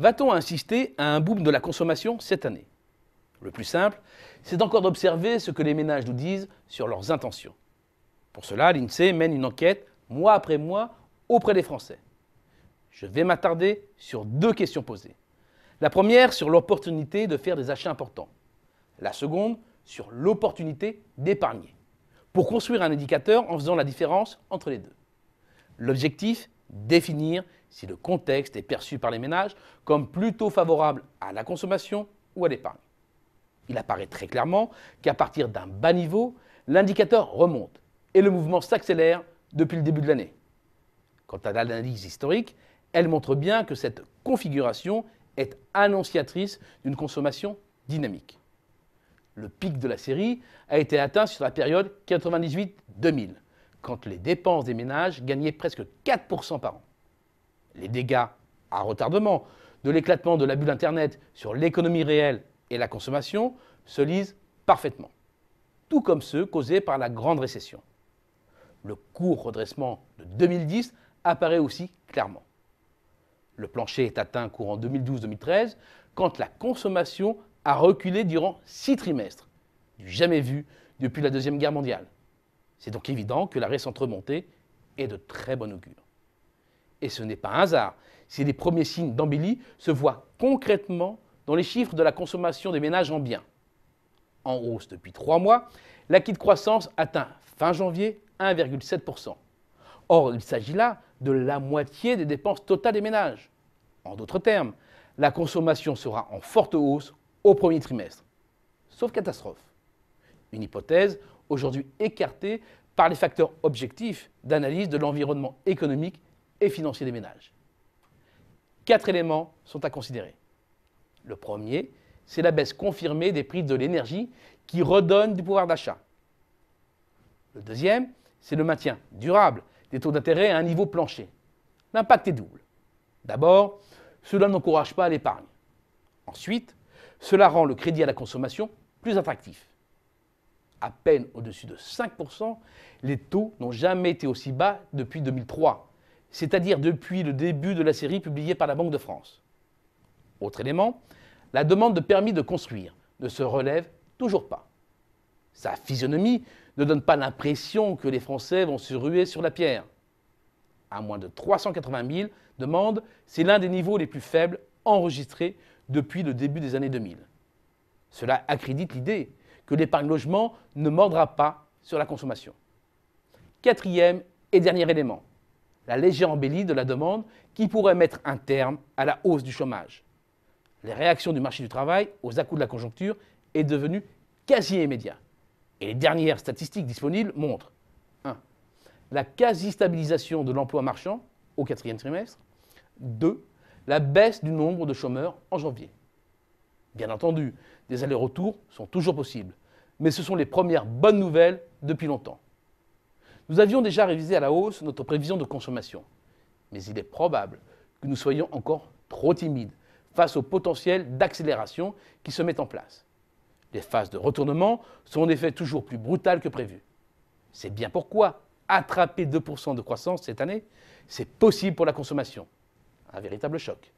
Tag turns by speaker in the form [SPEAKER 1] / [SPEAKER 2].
[SPEAKER 1] Va-t-on assister à un boom de la consommation cette année? Le plus simple, c'est encore d'observer ce que les ménages nous disent sur leurs intentions. Pour cela, l'INSEE mène une enquête mois après mois auprès des Français. Je vais m'attarder sur deux questions posées. La première sur l'opportunité de faire des achats importants. La seconde sur l'opportunité d'épargner. Pour construire un indicateur en faisant la différence entre les deux. L'objectif, définir si le contexte est perçu par les ménages comme plutôt favorable à la consommation ou à l'épargne. Il apparaît très clairement qu'à partir d'un bas niveau, l'indicateur remonte et le mouvement s'accélère depuis le début de l'année. Quant à l'analyse historique, elle montre bien que cette configuration est annonciatrice d'une consommation dynamique. Le pic de la série a été atteint sur la période 98-2000, quand les dépenses des ménages gagnaient presque 4% par an. Les dégâts à retardement de l'éclatement de la bulle Internet sur l'économie réelle et la consommation se lisent parfaitement, tout comme ceux causés par la grande récession. Le court redressement de 2010 apparaît aussi clairement. Le plancher est atteint courant 2012-2013, quand la consommation a reculé durant 6 trimestres, du jamais vu depuis la Deuxième Guerre mondiale. C'est donc évident que la récente remontée est de très bon augure. Et ce n'est pas un hasard si les premiers signes d'embellie se voient concrètement dans les chiffres de la consommation des ménages en biens. En hausse depuis 3 mois, l'acquis de croissance atteint fin janvier 1,7%. Or, il s'agit là de la moitié des dépenses totales des ménages. En d'autres termes, la consommation sera en forte hausse au premier trimestre. Sauf catastrophe. Une hypothèse aujourd'hui écartée par les facteurs objectifs d'analyse de l'environnement économique et financier des ménages. 4 éléments sont à considérer. Le premier, c'est la baisse confirmée des prix de l'énergie qui redonne du pouvoir d'achat. Le deuxième, c'est le maintien durable des taux d'intérêt à un niveau plancher. L'impact est double. D'abord, cela n'encourage pas l'épargne. Ensuite, cela rend le crédit à la consommation plus attractif. À peine au-dessus de 5%, les taux n'ont jamais été aussi bas depuis 2003, c'est-à-dire depuis le début de la série publiée par la Banque de France. Autre élément, la demande de permis de construire ne se relève toujours pas. Sa physionomie ne donne pas l'impression que les Français vont se ruer sur la pierre. À moins de 380 000 demandes, c'est l'un des niveaux les plus faibles enregistrés depuis le début des années 2000. Cela accrédite l'idée que l'épargne logement ne mordra pas sur la consommation. Quatrième et dernier élément, la légère embellie de la demande qui pourrait mettre un terme à la hausse du chômage. Les réactions du marché du travail aux à-coups de la conjoncture est devenue quasi immédiate. Et les dernières statistiques disponibles montrent 1. La quasi-stabilisation de l'emploi marchand au 4e trimestre. 2. La baisse du nombre de chômeurs en janvier. Bien entendu, des allers-retours sont toujours possibles, mais ce sont les premières bonnes nouvelles depuis longtemps. Nous avions déjà révisé à la hausse notre prévision de consommation, mais il est probable que nous soyons encore trop timides face au potentiel d'accélération qui se met en place. Les phases de retournement sont en effet toujours plus brutales que prévu. C'est bien pourquoi attraper 2% de croissance cette année, c'est possible pour la consommation. Un véritable choc.